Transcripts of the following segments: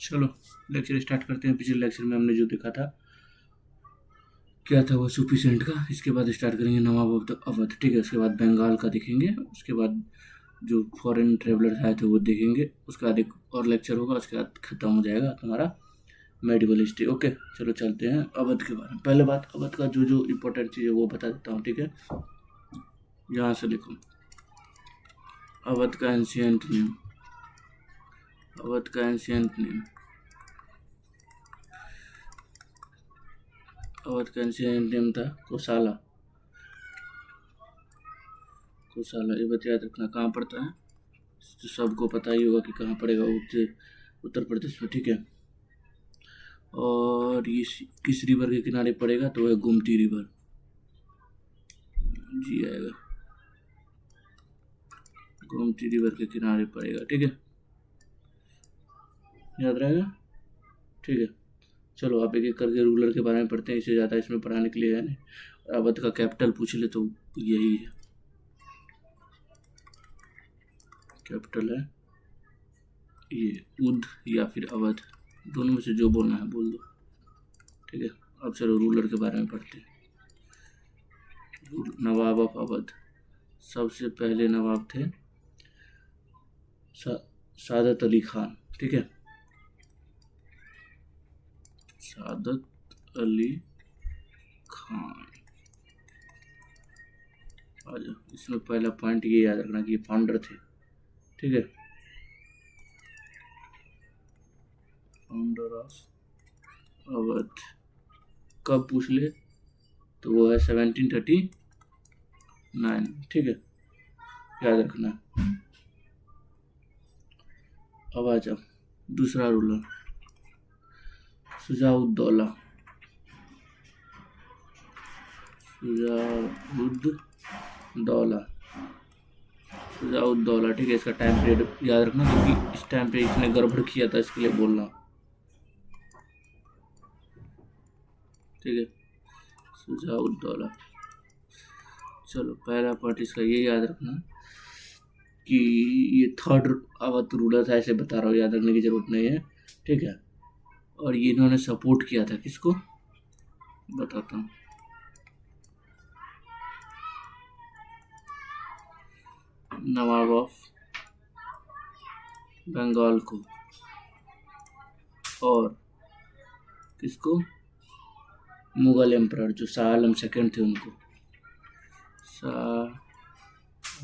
चलो lecture start करते हैं। पिछले लेक्चर में हमने जो देखा था क्या था वो सुफिशिएंट का। इसके बाद स्टार्ट करेंगे नवाब ऑफ द अवध, ठीक है। उसके बाद बंगाल का देखेंगे, उसके बाद जो फॉरेन ट्रेवलर आए थे वो देखेंगे, उसके बाद एक और लेक्चर होगा, उसके बाद खत्म हो जाएगा तुम्हारा मेडिवल हिस्ट्री। ओके चलो चलते हैं अवध के बारे में। पहले बात अवध का जो जो इम्पोर्टेंट चीज़ है वो बता देता हूँ, ठीक है। यहाँ से लिखो अवध का एंशियंट नेम, अवध का एंशियंट नेम, अवध का एंशियंट नेम था कोसाला। कोसाला ये बात याद रखना कहाँ पड़ता है, तो सबको पता ही होगा कि कहाँ पड़ेगा, उत्तर प्रदेश में, ठीक है। और ये किस रिवर के किनारे पड़ेगा, तो है गोमती रिवर, जी आएगा, गोमती रिवर के किनारे पड़ेगा, ठीक है, याद रहेगा, ठीक है। चलो आप एक एक करके रूलर के बारे में पढ़ते हैं, इससे ज़्यादा इसमें पढ़ाने के लिए है नहीं। अवध का कैपिटल पूछ ले तो यही है, कैपिटल है ये उद या फिर अवध, दोनों में से जो बोलना है बोल दो, ठीक है। अब चलो रूलर के बारे में पढ़ते हैं। नवाब ऑफ अवध, सबसे पहले नवाब थे सादत अली खान, ठीक है, सादत अली खान। आजा, इसमें पहला पॉइंट ये याद रखना कि ये फाउंडर थे, ठीक है, फाउंडर ऑफ अवध। कब पूछ ले तो वो है 1739, ठीक है, याद रखना। अब आ जाओ दूसरा रूलर शुजाउद्दौला, शुजाउद्दौला, शुजाउद्दौला, ठीक है। इसका टाइम पीरियड याद रखना क्योंकि इस टाइम पे इसने गड़बड़ किया था, इसके लिए बोलना, ठीक है, शुजाउद्दौला। चलो पहला पार्ट इसका ये याद रखना कि ये थर्ड अवध रूलर था, ऐसे बता रहा हूँ, याद रखने की जरूरत नहीं है, ठीक है। और ये इन्होंने सपोर्ट किया था किसको, बताता हूँ। नवाब ऑफ बंगाल को, और किसको, मुगल एम्परर जो शाह आलम सेकेंड थे उनको, शाह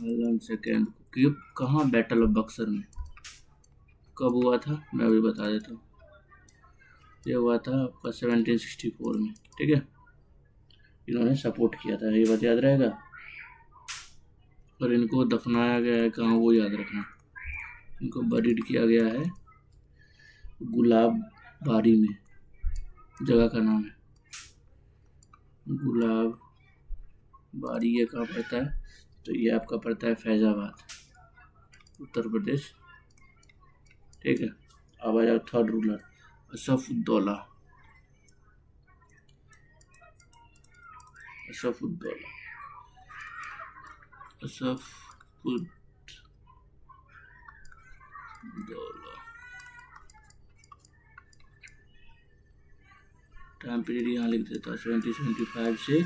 आलम सेकेंड को। कहाँ, बैटल ऑफ बक्सर में। कब हुआ था मैं अभी बता देता हूँ, ये हुआ था आपका 1764 में, ठीक है। इन्होंने सपोर्ट किया था, ये बात याद रहेगा। और इनको दफनाया गया है कहाँ वो याद रखना, इनको बरीड किया गया है गुलाब बारी में, जगह का नाम है गुलाब बारी। ये कहाँ पड़ता है, तो ये आपका पड़ता है फैजाबाद, उत्तर प्रदेश, ठीक है। अब आ जाओ थर्ड रूलर असफउद्दौला, असफउद्दौला, असफउद्दौला। टाइम पीरियड यहाँ लिख देता, 1775 से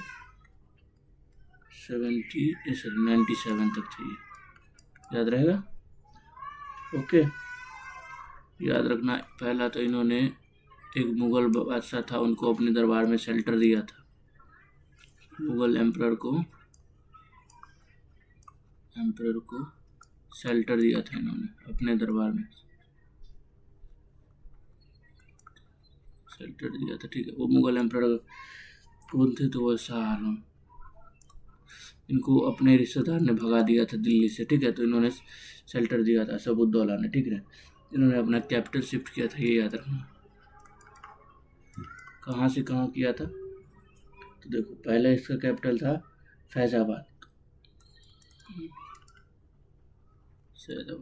97 तक थी, याद रहेगा, ओके। याद रखना पहला तो इन्होंने एक मुगल बादशाह था उनको अपने दरबार में शेल्टर दिया था, मुगल एम्परर को शेल्टर दिया था इन्होंने अपने दरबार में, शेल्टर दिया था, ठीक है। वो मुगल एम्परर कौन थे, तो वो शाह आलम, इनको अपने रिश्तेदार ने भगा दिया था दिल्ली से, ठीक है, तो इन्होंने शेल्टर दिया था असफउद्दौला ने, ठीक है। इन्होंने अपना कैपिटल शिफ्ट किया था, ये याद रखना। कहाँ से कहाँ किया था, तो देखो पहले इसका कैपिटल था फैजाबाद,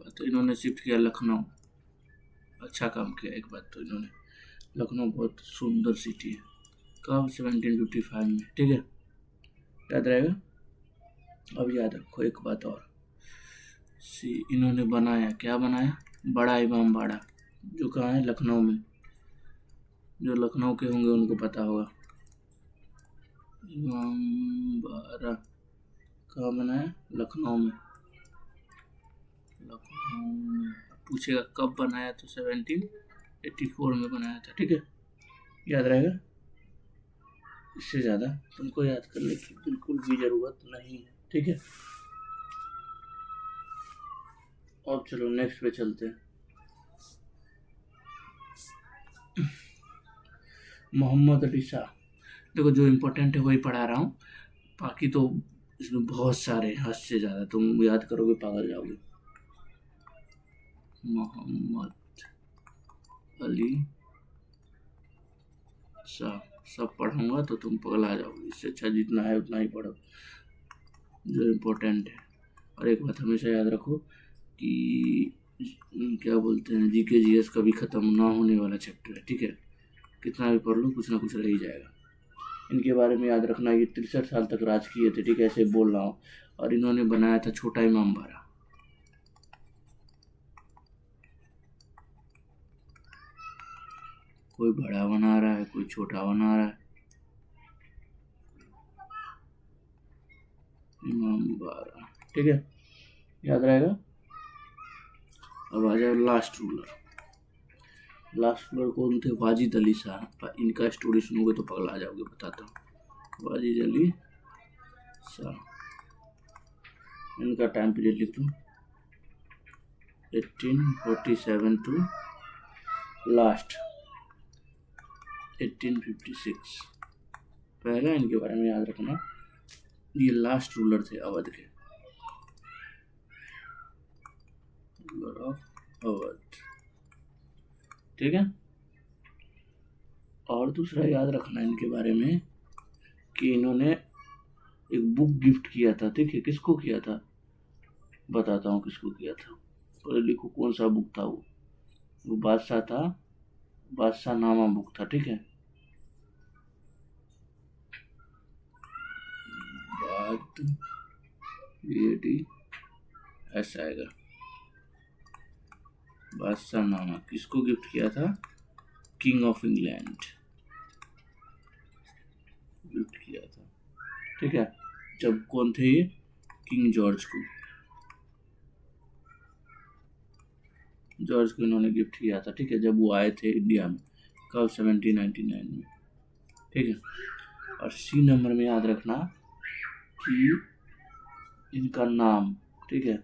तो इन्होंने शिफ्ट किया लखनऊ, अच्छा काम किया एक बात, तो इन्होंने लखनऊ बहुत सुंदर सिटी है, कब 1755 में, ठीक है, याद रहेगा। अब याद रखो एक बात और, इन्होंने बनाया, क्या बनाया, बड़ा इमामबाड़ा, जो कहाँ है, लखनऊ में। जो लखनऊ के होंगे उनको पता होगा। इमामबाड़ा कहाँ बना है, लखनऊ में। लखनऊ में पूछेगा कब बनाया, तो 1784 में बनाया था। ठीक है, याद रहेगा। इससे ज़्यादा तुमको याद करने की बिल्कुल भी ज़रूरत नहीं है। ठीक है, और चलो नेक्स्ट पे चलते हैं। मोहम्मद अली शाह। देखो जो इम्पोर्टेंट है वही पढ़ा रहा हूँ, बाकी तो इसमें बहुत सारे, हद से ज़्यादा तुम याद करोगे पागल जाओगे। मोहम्मद अली शाह सब पढ़ूंगा तो तुम पगला जाओगे। इससे अच्छा जितना है उतना ही पढ़ो, जो इम्पोर्टेंट है। और एक बात हमेशा याद रखो कि क्या बोलते हैं, जीके जीएस कभी ख़त्म ना होने वाला चैप्टर है। ठीक है, कितना भी पढ़ लो कुछ ना कुछ रह ही जाएगा। इनके बारे में याद रखना, ये 63 साल तक राज किए थे। ठीक है, ऐसे बोल रहा हूँ। और इन्होंने बनाया था छोटा इमामबाड़ा। कोई बड़ा बना रहा है, कोई छोटा बना रहा है। इमामबाड़ा, ठीक है, याद रहेगा। अब आ जाओ लास्ट रूलर। लास्ट रूलर कौन थे, वाजिद अली शाह। इनका स्टोरी सुनोगे तो पगला जाओगे, बताता हूँ। वाजिद अली शाह, इनका टाइम पीरियड लिख दो, 1847 टू लास्ट 1856। पहला इनके बारे में याद रखना, ये लास्ट रूलर थे अवध के, रूलर ऑफ अवध। ठीक है, और दूसरा याद रखना इनके बारे में कि इन्होंने एक बुक गिफ्ट किया था। ठीक है, किसको किया था, बताता हूँ किसको किया था। पहले लिखो कौन सा बुक था। वो बादशाह था, बादशाह नामा बुक था। ठीक है, ऐसा आएगा, बादशाह नामा किसको गिफ्ट किया था, किंग ऑफ इंग्लैंड गिफ्ट किया था। ठीक है, जब कौन थे ये, किंग जॉर्ज को, जॉर्ज को इन्होंने गिफ्ट किया था। ठीक है, जब वो आए थे इंडिया में, कब, 1799 में। ठीक है, और सी नंबर में याद रखना कि इनका नाम, ठीक है,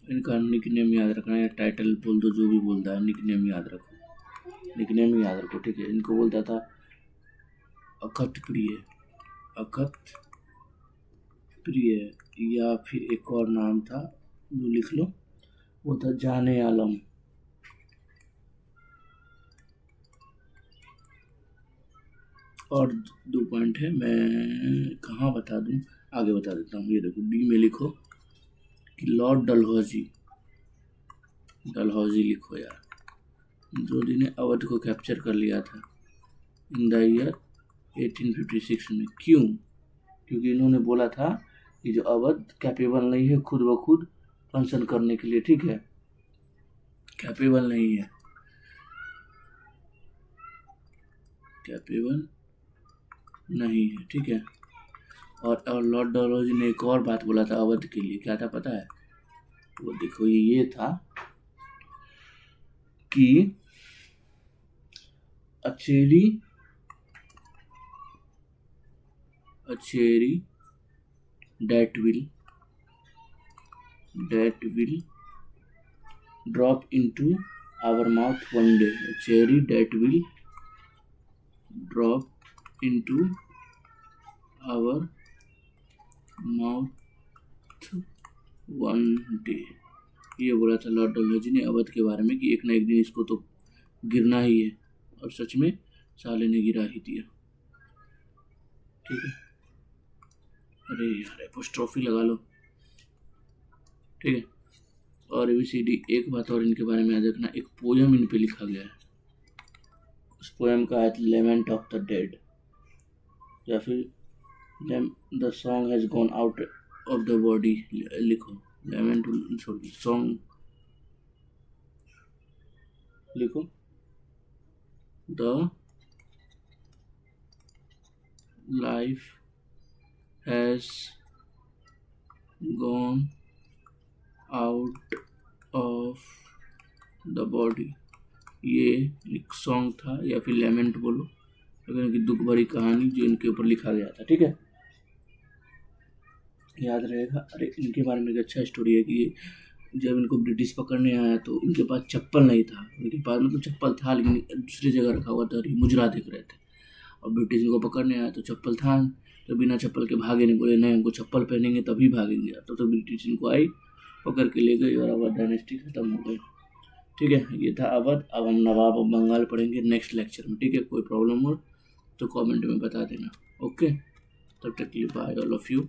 इनका निकनेम याद रखना, या टाइटल बोल दो, जो भी बोलता है, निकनेम याद रखो, निकनेम याद रखो। ठीक है, इनको बोलता था अखत प्रिय, अखत प्रिय, या फिर एक और नाम था जो लिख लो, वो था जाने आलम। और 2 पॉइंट है, मैं कहाँ बता दूँ, आगे बता देता हूँ। ये देखो डी में लिखो कि लॉर्ड डलहौजी, डलहौजी लिखो यार, जो जिन्हें अवध को कैप्चर कर लिया था इन द ईयर 1856 में। क्यों, क्योंकि इन्होंने बोला था कि जो अवध कैपेबल नहीं है खुद ब खुद फंक्शन करने के लिए। ठीक है, कैपेबल नहीं है, कैपेबल नहीं है। ठीक है, और लॉर्ड डलहौजी ने एक और बात बोला था अवध के लिए, क्या था पता है, वो देखो ये था कि अचेरी that will drop into our mouth one day, a cherry that will drop into our mouth one day। ये बोला था लॉर्ड डलहौजी ने अवध के बारे में कि एक ना एक दिन इसको तो गिरना ही है, और सच में साले ने गिरा ही दिया। ठीक है, अरे यार एपोस्ट्रोफी लगा लो। ठीक है, और ABCD। एक बात और इनके बारे में याद रखना, एक पोयम इन पे लिखा गया है, उस पोयम का है लेमेंट ऑफ द डेड, या फिर the song has gone out of the body. लिखो लेमेंट, सॉन्ग लिखो, the life has gone out of the body. ये एक सॉन्ग था या फिर लेमेंट बोलो, लेकिन इनकी दुख भरी कहानी जो इनके ऊपर लिखा गया था। ठीक है, याद रहेगा। अरे इनके बारे में एक अच्छा स्टोरी है कि जब इनको ब्रिटिश पकड़ने आया तो इनके पास चप्पल नहीं था। इनके पास मतलब चप्पल था लेकिन दूसरी जगह रखा हुआ था, मुजरा दिख रहे थे। और ब्रिटिश इनको पकड़ने आया तो चप्पल था, तो बिना चप्पल के भागे नहीं, बोले नहीं हमको चप्पल पहनेंगे तभी भागेंगे। तो ब्रिटिश इनको आई, पकड़ के ले गई और अवध डायनेस्टी खत्म हो गई। ठीक है, ये था अवध। अब हम नवाब ऑफ बंगाल पढ़ेंगे नेक्स्ट लेक्चर में। ठीक है, कोई प्रॉब्लम हो तो कमेंट में बता देना। ओके, तब तक के लिए बाय ऑल ऑफ यू।